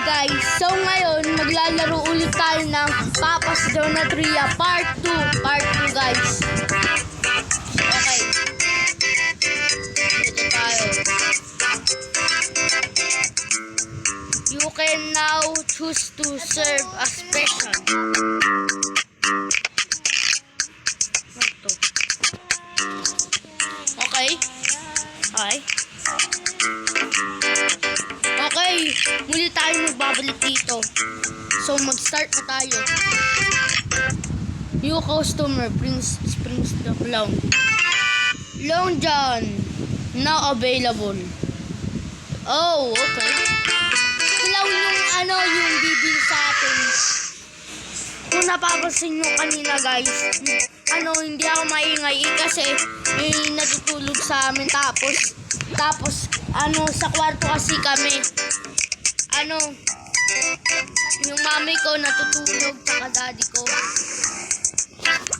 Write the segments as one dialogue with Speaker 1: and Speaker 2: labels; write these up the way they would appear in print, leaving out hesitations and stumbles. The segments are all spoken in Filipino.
Speaker 1: guys, so ngayon maglalaro ulit tayo ng Papa's Donutria Part 2 guys. Okay. Dito tayo. You can now choose to serve a special. Okay. Okay. Okay, muli tayo magbabalik dito. So, mag-start na tayo. New customer, Springs the Clown. Long John, now available. Oh, okay. Clown yung bibili sa atin. Kung napapansin nyo kanina guys, hindi ako maingay kasi natutulog sa amin tapos sa kwarto kasi kami yung mami ko natutulog tsaka daddy ko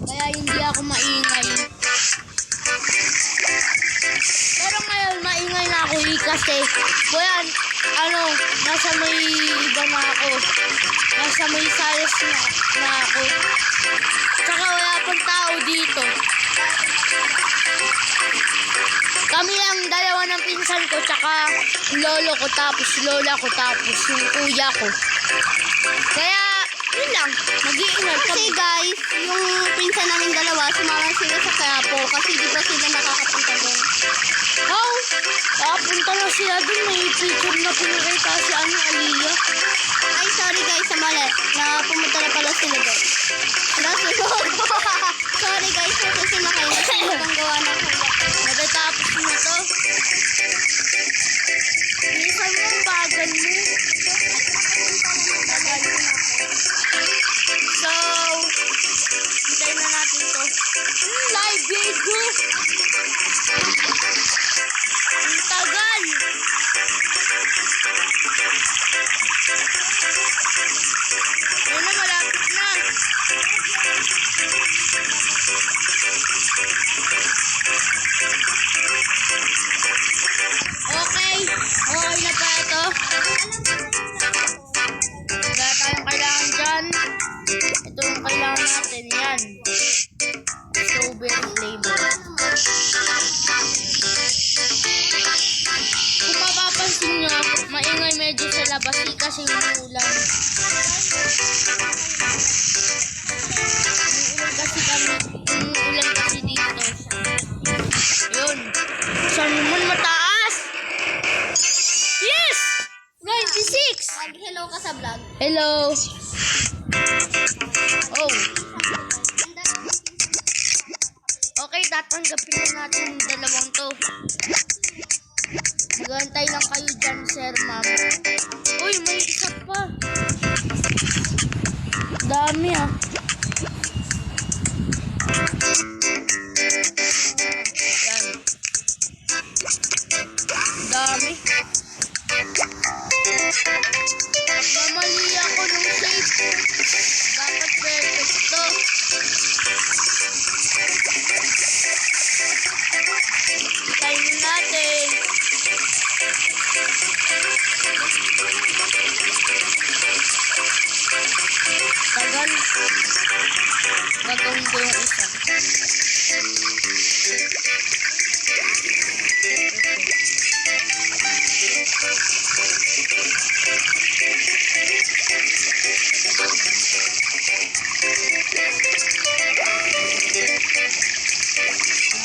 Speaker 1: kaya hindi ako maingay, pero ngayon maingay na ako kasi kuya nasa may iba na ako, nasa may salas na ako tsaka wala pang tao dito. Kami lang dalawa ng pinsan ko tsaka lolo ko tapos lola ko tapos yung kuya ko. Kaya yun lang, mag-iingat kami. Kasi guys, yung pinsan namin dalawa sumama sila sa Quiapo kasi di ba sila nakakapunta doon. Oh, nakapunta na sila doon. May picture na pinakita si Aliyah. Ay sorry guys, sa mali na pumunta na pala sila doon. Sorry guys, kasi na kayo nang gawa na kuya. Natatapos mo to. Bilisan mo ang bagal mo. Bagal mo na ako. So, hintayin na natin to. Live video! Ang tagal! Ayun na, malapit na. Okay na pa ito. Wala tayong kailangan dyan. Ito yung kailangan natin. Yan. Strawberry flavor. Kung mapapansin nyo, maingay medyo sa labas kasi umuulan. Umuulan kasi dito. Yun. Saan naman mataas? Yes! 96!
Speaker 2: Mag-hello ka sa vlog.
Speaker 1: Hello. Oh. Okay, tatanggapin na natin yung dalawang to. Magantay lang kayo dyan, sir, ma'am. Uy, may isa pa. Dami ah. Yan. Dami. Mamali ako ng shape. Dapat perfect to. Tayo na natin. Tagal. Gagawin ko yung isa.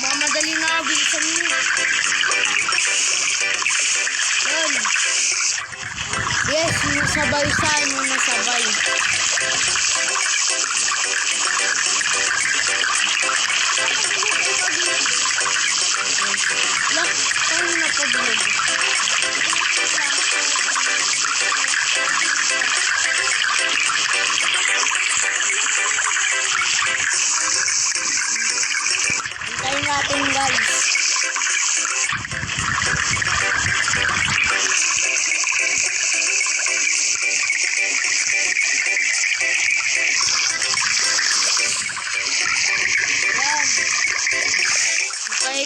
Speaker 1: Mamadali na ako, bilisan mo. Yun. Yes, nasabay nasabay. Lah, tayo na pa-vlog. Hintayin natin guys. Yan. Okay.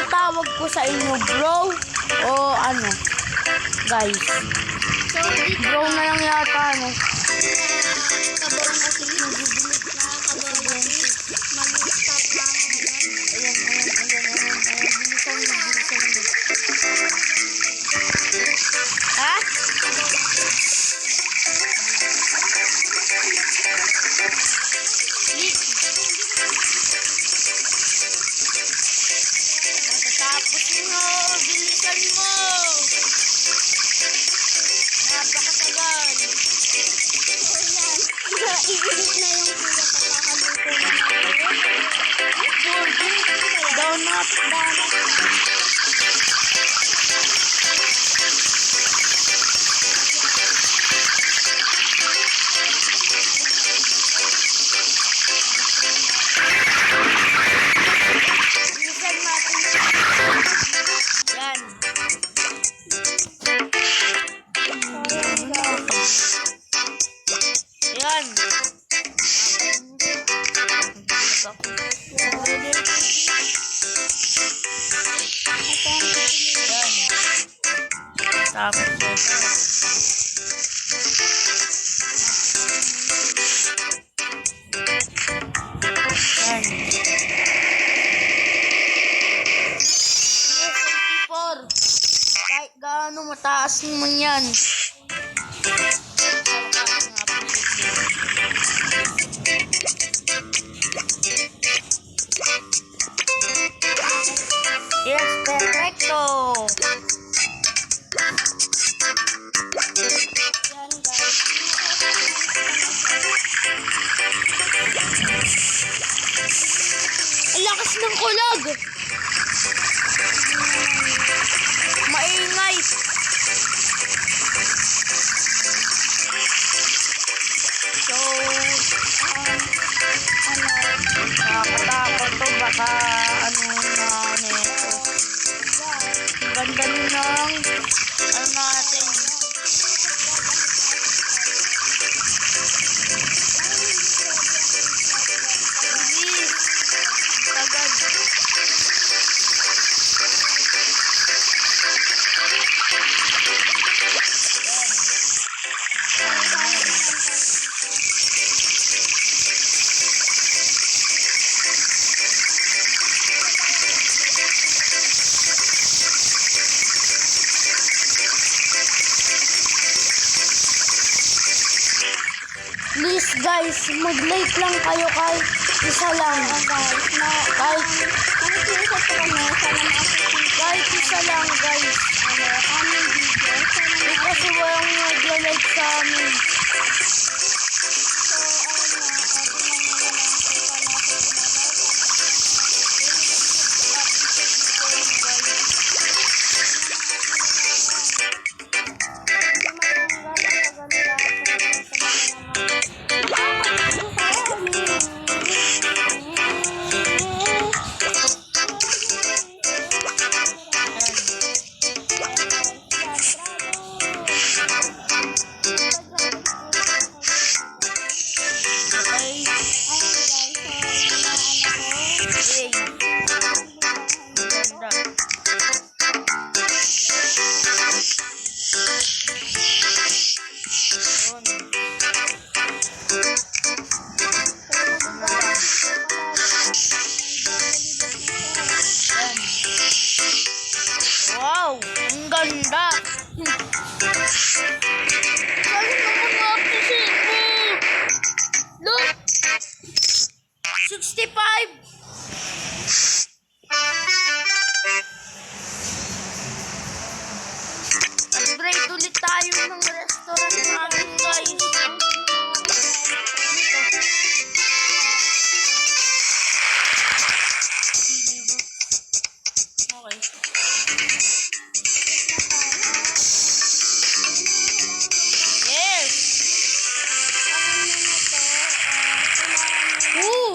Speaker 1: Anong tawag ko sa inyo, bro? O ano? Guys.
Speaker 2: So, dito
Speaker 1: Bro na lang yata, no?
Speaker 2: kabaw na si Nagigilit na kabaw na si mag-stop na ngayon.
Speaker 1: Ayan. Bilisan mo. Ha? Tapos mo, bilisan mo. Napakatagal.
Speaker 2: So, yan. Iilit na yung kuya ko kakaluto na natin.
Speaker 1: Donut. Bilisan natin. Yan. Yan. Tapos yan. Yes, 24. Kahit gaano mataas naman yan. Yes, perfecto.
Speaker 2: Yan, guys.
Speaker 1: Ang lakas ng kulag. Maingay. So, nakakatakot to. Baka ano na nito. Ganda ng ano natin. Bilis. Tagal. Please guys, mag-like lang kayo kahit isa lang.
Speaker 2: Guys,
Speaker 1: Kahit,
Speaker 2: nakikiusap ko kami. Sana ma-appreciate
Speaker 1: kahit isa lang guys.
Speaker 2: aming video. Sana
Speaker 1: Eh, kasi walang nag-like sa amin.
Speaker 2: So, ayun na. Tingnan nyo na lang kung paano ako
Speaker 1: Okay. Yay. Ganda. Yun. Yan. Wow! Ang ganda! Galing naman mga pisin mo! Look! 65! Upgrade ulit tayo ng restaurant natin, guys. Okay. Yes! Ooh!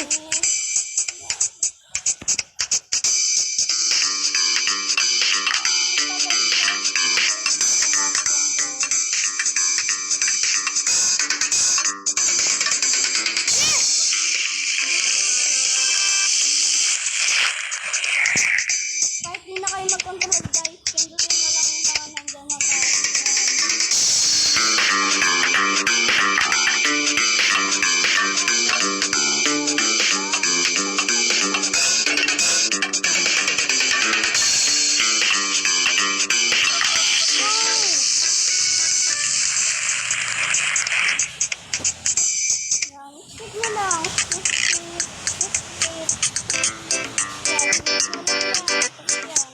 Speaker 2: Kahit kayo mag-control guys. Pindutin mo lang yung mga nandyan na ka. Yan, skip mo lang. Skip. Yan, skip mo lang yan. Tapos yan.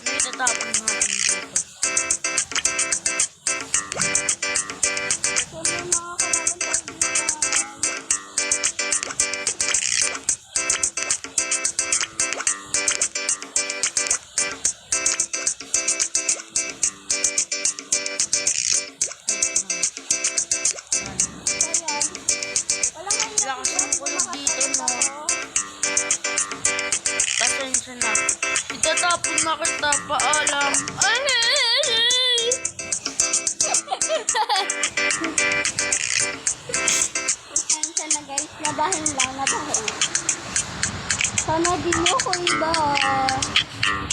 Speaker 1: May tatapon natin dito. Lakas ng kulog dito, no? Pasensya na. Itatapon na kita, paalam.
Speaker 2: Pasensya na guys, nabahin lang, nabahin. Sana di mo ko iba.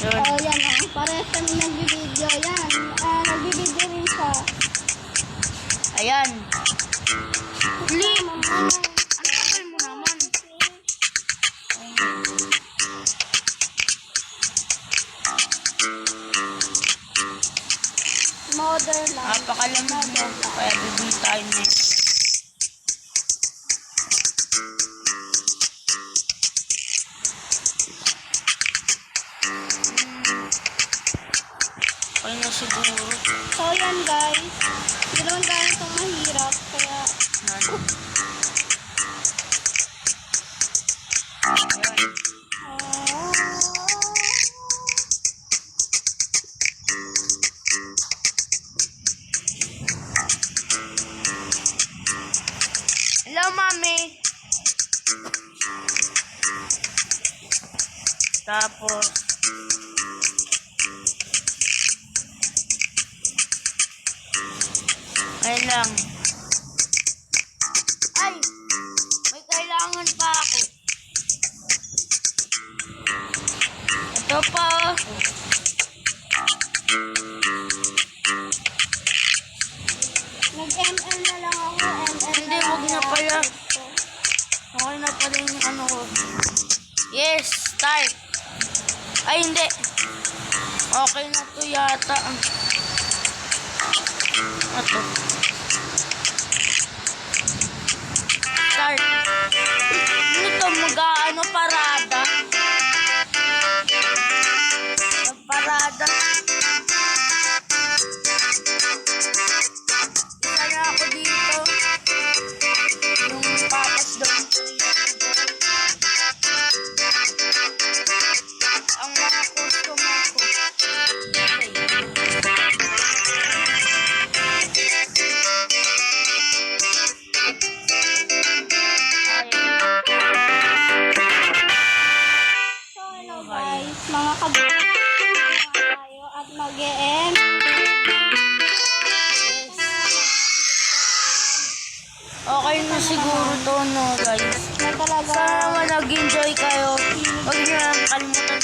Speaker 1: Yun.
Speaker 2: Oh, yan parehas kami nagbibideo. Yan, nagbibideo rin siya.
Speaker 1: Ayan. Li!
Speaker 2: Mama.
Speaker 1: Ang tagal mo naman.
Speaker 2: Mother lang.
Speaker 1: Napakalamig mo. Kaya bibili tayo na. Okay na siguro.
Speaker 2: So, yan guys. Hindi naman gano'n itong mahirap. Kaya,
Speaker 1: Yan. Ayan. Hello, Mami. Tapos, ayun lang. Ay! May kailangan pa ako. Ito pa.
Speaker 2: nag-ML na lang ako. ML
Speaker 1: Hindi, wag na pala. Okay na pala yung ano ko. Yes, start. Ay, hindi. Okay na to yata. Ito. Start. Ano to? Mag-ano parada? Magparada. Isa na ako dito. Yung papas doon. Ang mga customer ko.
Speaker 2: So, hello guys. Mga kabayan tayo at mag-EM.
Speaker 1: Okay na siguro to, no, guys.
Speaker 2: Na talaga.
Speaker 1: Sana naman nag-enjoy kayo. Huwag niyo lang kalimutan